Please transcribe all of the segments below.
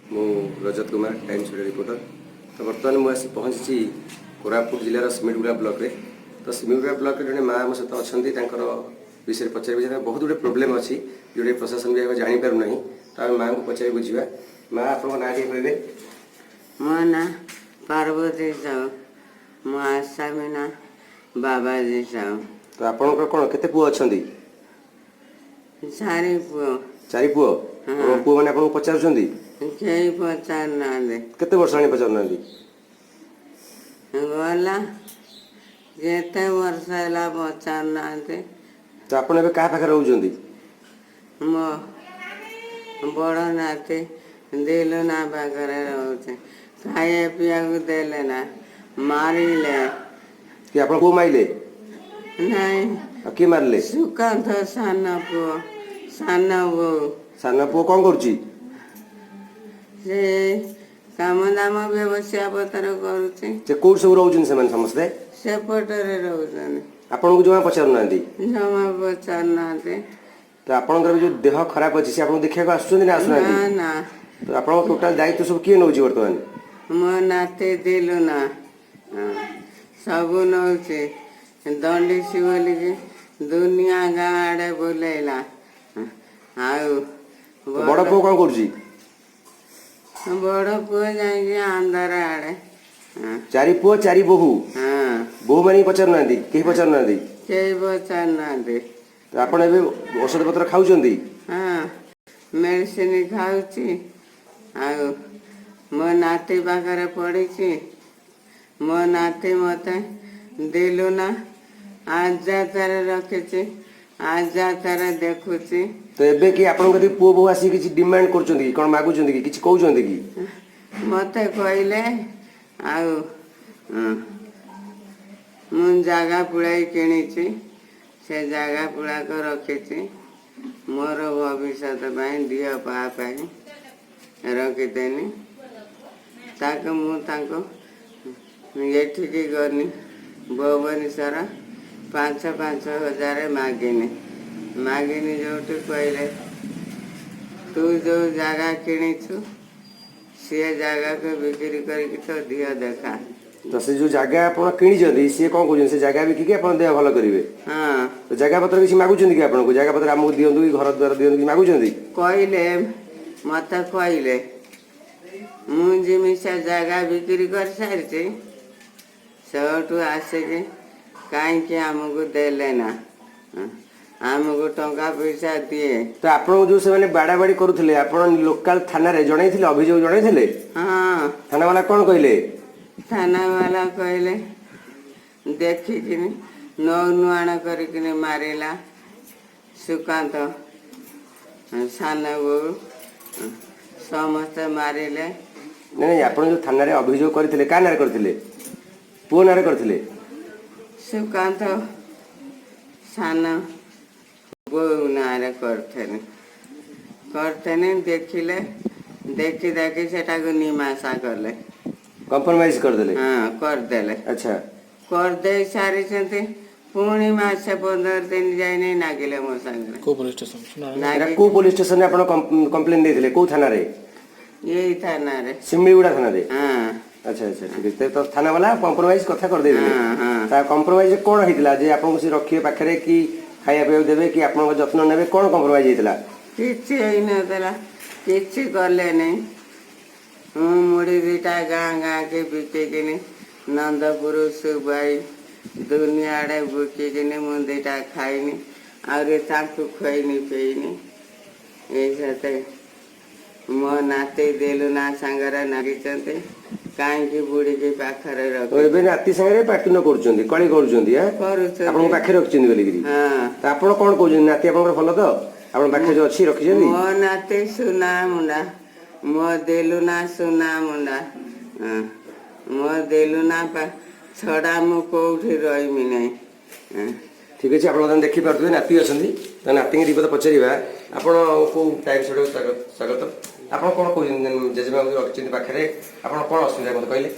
मु Rajat Kumar times reporter. तो बर्तमान मुझे पहुँची कोरापुट जिलार सिमिटगुड़ा ब्लॉक रे। तो सिमिटगुड़ा ब्लॉक रे माँ आम सहित अच्छा विषय पचार बहुत गुटे प्रोब्लेम अच्छी जोटे प्रशासन भी जापर ना। तो आम माँ को पचार बुझा। माँ आप ना कहे मो ना पार्वती साहू मो आसामी ना बाबाजी साहू। तो आपंकर कौन केते पुओ अच्छा चारि पुओ चारि पुओ पुओ मैंने आपको पचार कई पचार ना केते वर्ष आनी पचार ना गला जेते वर्ष है पचार ना। तो आप क्या रोचे मो बड़ नाती दिलु ना पाखे रोचे खाए पीया को देले ना मारिले कि आप माइले नहीं किए मारे सुकांत सान पुओ सान बो सान पुओ कौन करुच्ची से काम दाम व्यवसाय पतर करुचे कौट सब रोचे समस्ते सेपटरे रोचन आपन को जमा पचार ना जमा पचार ना। तो आपंकर जो देह खराब अच्छी से आपको देखा आसुना ना ना तो आप टोटाल दायित्व सब किए नौ बर्तमान मो नाते दिलु ना सब नौचे दंडीसी बोली दुनिया गाँ आड़े बुलेला बड़ पुओ कौन करुच्ची बड़ पुओ जाए आंध्र आड़े चारि पुओ चारि बोहू हाँ बोहू मैंने पचार ना कहीं पचार ना कई पचार ना तो आप औषध पत्र खाऊँ हाँ मेडिसिन खाऊची मो नाती पाखे पड़ी मो नाती मत दिलु ना आज तार रखी आज तार देखुची। तो एबे कि आपन कति पुओ बहु आसी किछि डिमांड करछन्ती कोन मागुछन्ती कि किछि कहउछन्ती कि मते कहले मु जागा पुड़ाई किणीची से जागा पुड़ा को रखी मोर भविष्य दिह पाई रखीदेनी ताक मुझे गनी भुवनेश्वर 5,000 मागिनी जो कहले तू जो जगह किणीचु सी जगह को बिक्री करके तो दिह देखा। तो से जो जगह आपन किणी सी कौन कहउछन से जगह बिकी आपन देह भल करिवे। हाँ तो जगह पत्र किछि मागुछन्ती कि आपन को जगह पत्र हमहु दियंतु कि घर द्वार दियंतु कि मागुछन्ती कहले मत कहले मु जिमी से जगह बिक्री कर सारी सब आसिक कहीं आमको देले ना आमको टंका पैसा दिए। तो आपन जो से माने बाड़ा बाड़ी करूथिले आपन लोकल थाना रे जणैथिले अभियोग जणैथिले। हाँ थाना वाला कौन कहले थाना वाला कहले देखिक नौ नुआण कर मारिला सुकांत सान बो समस्ते मारिले। नहीं आपन जो थाना रे अभियोग करथिले का नारे करथिले पुओ नारे करथिले सुकांत सान बो नारे करते देखिले देखी देखी सेटा को निमाशा कले कंप्रोमाइज कर देले। हाँ करदेले अच्छा कर दे सारी पुणी मासे 15 दिन जाए नहीं नागिले मो संगे को पुलिस स्टेशन एरा को पुलिस स्टेशन रे आपन कंप्लेन देथिले को थाना रे यही थाना रे सिमलीगुड़ा थाना रे। हाँ अच्छा अच्छा ठीक है तो थाना वाला कंप्रोमाइज कथा कर देथिले। हाँ हाँ ता कंप्रोमाइज कोन हितला जे आपन से रखिए पाखरे कि खाया पिया देबे कि आपन जत्न नेबे कोन कंप्रोमाइज हितला किछि होई न देला किछि करले नहीं मुड़ी दुटा गाँ गाँ के बिकिनी नंदपुर सुबाई दुनिया आड़े बुकिनी मु दुटा खाइनी आउरी खुआनी पेनी ये मो नाती दिलु ना सांगरे नागिचंती कहीं बुढ़ी के पाखरे रख तो एबे नाती संगे पार्टी न करछन्ती कळी करछन्ती हां करूछ आपन पाखे रखछन्ती बोली गिरी। हां तो आपन कोन कहउछन्ती नाती आपन भलो तो आपन पाखे जो अछि रखिछन्ती मो नाती सुना मुंडा मो दिलु ना सुना मुंडा मो दिलु ना छड़ा मु कौठी रही नहीं। ठीक अछि आपन देखि पारथुबे नाती अछन्ती त नाती के विपद पचारिबा आपन को टाइम सेडो स्वागत आपन कोन कहउछन्ती जेजेबा रखछन्ती पाखरे आपन कोन असुविधा मत कहले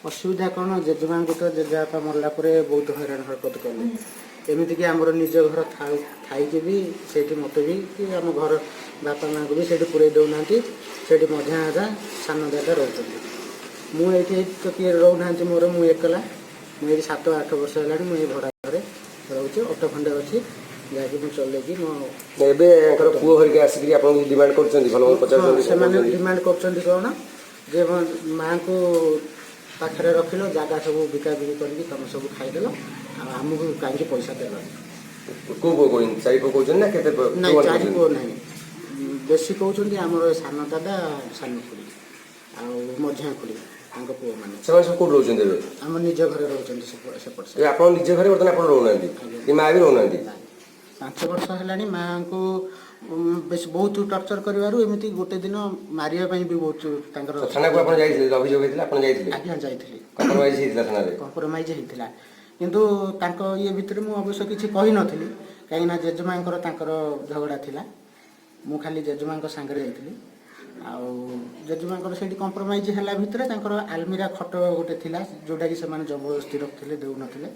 असुविधा कौन जेजेमा को तो जेजेबापा मरला बहुत हैरान हरकत कले एमतीक आमर निज घर थी भी से मत भी कि आम घर बापा माँ को भी से पूरे दौना से मझा दादा सान दादा रोच मुझे तो किए रोना मोर मुझे एकला मुझे 7-8 वर्ष है मुझे भड़ा घरे रोचे ऑटो खंडे अच्छी जहाँकि मुझे चलैकी ଏବେ ପୁଅ ହରିକା ଆସିକି ଆପଣଙ୍କୁ ଡିମାଣ୍ଡ କରୁଛନ୍ତି ଭଲ ଭଲ ପଚାରୁଛନ୍ତି से डिमांड कर कौन जे माँ को पाखे रखिल जगह सब बिकाबिकी करके तुम सब खाईदेल आमको कहीं पैसा देल କୋଉ ପୁଅ କହୁଛନ୍ତି 4 ପୁଅ କହୁଛନ୍ତି ନା କେତେ ପୁଅ ना 4 पुओ ना बेसी कहते आमर सान दादा सान खुड़ी आझा खुड़ी पुओ मैंने ସେମାନେ ସବୁ କୋଉଠି ରହୁଛନ୍ତି ଏବେ आम निज घरे रोचे सेपट ଏବେ ଆପଣ ନିଜ ଘରେ ବର୍ତ୍ତମାନ ଆପଣ ରହୁନାହାନ୍ତି କି ମା ବି ରହୁନାହାନ୍ତି 5 वर्ष है माँ को बेस बहुत टर्चर करूँ एमती गोटे दिन मारिया भी बहुत ଥାନାକୁ ଆପଣ ଯାଇଥିଲେ ଅଭିଯୋଗ ହେଇଥିଲା ଆପଣ ଯାଇଥିଲେ आज्ञा जाइए କମ୍ପ୍ରମାଇଜ ହେଇଥିଲା ଥାନାରେ कम्प्रोमाइज होता किंतु ये भितर मु अवश्य किसी कही नथिली कहीं जेजेमांकर झगड़ा थिला मु खाली जेजेमां सांगे जाइली जेजेमांकर से कम्प्रोमाइज है भितर आलमीरा खट गोटे थिला जोटा कि से जबरदस्ती रखते देउ नथिले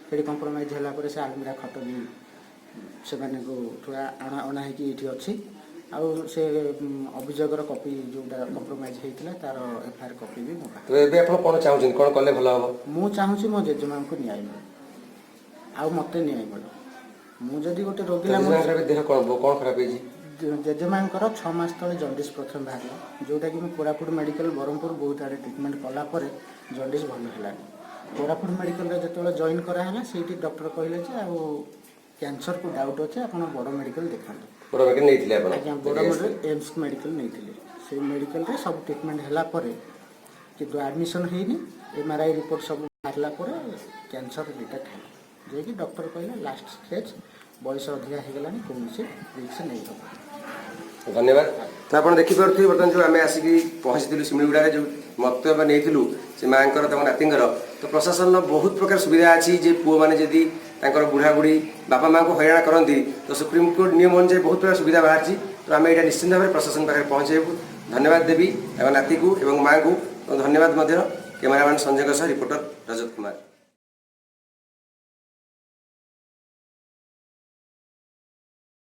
से कम्प्रोमाइज है से आलमीरा खट भी से थोड़ा अणा होती अच्छी आउ से अभियोगर कॉपी जोटा कम्प्रोमाइज होता तार एफआईआर कॉपी भी मो तो ଏବେ ଆପଣ କ'ଣ ଚାହୁଁଛନ୍ତି କ'ଣ କଲେ ଭଲ ହେବ मु चाहूँगी मो जेजेमां को न्याय मिले आउ मत न्याय मिले मुझे गोटे रोगी ଦେହ କ'ଣ ଖରାପ ହେଇଛି जेजेमांकर 6 मास तले जंडिस प्रथम बाहर जोटा कि कोरापुट मेडिकल ब्रह्मपुर बहुत आड़े ट्रिटमेंट कलापर जंडिस भल है कोरापुट मेडिकल जो जॉइन कराला से डॉक्टर कहले कैंसर को डाउट अच्छे आप बड़ मेडिकल देखा आज्ञा बड़ मेडिकल एम्स मेडिकल नहीं से मेडिकल रे सब ट्रिटमेंट है किंतु एडमिशन होनी एमआरआई रिपोर्ट सब बाहर कैंसर डिटेक्ट है जे डॉक्टर कहले लास्ट स्टेज बयस अधिका होगा कौन रिक्स नहीं हम धन्यवाद तो आप देखिपे बर्तमान जो आम आसिक पहुँची सिमिलगुड़ा जो मत नहीं से माँ नातीर तो प्रशासन बहुत प्रकार सुविधा अच्छी जे पुओ मैंने जदि बुढ़ा बुढ़ी बापा माँ को हैरान करती तो सुप्रीमकोर्ट नियम अनुसार बहुत प्रकार सुविधा बाहरी तो आम यहाँ निश्चित भाव में प्रशासन पाखे पहुँचेबू धन्यवाद देवी माँ को माँ को धन्यवाद कैमरामैन संजय सह रिपोर्टर रजत कुमार।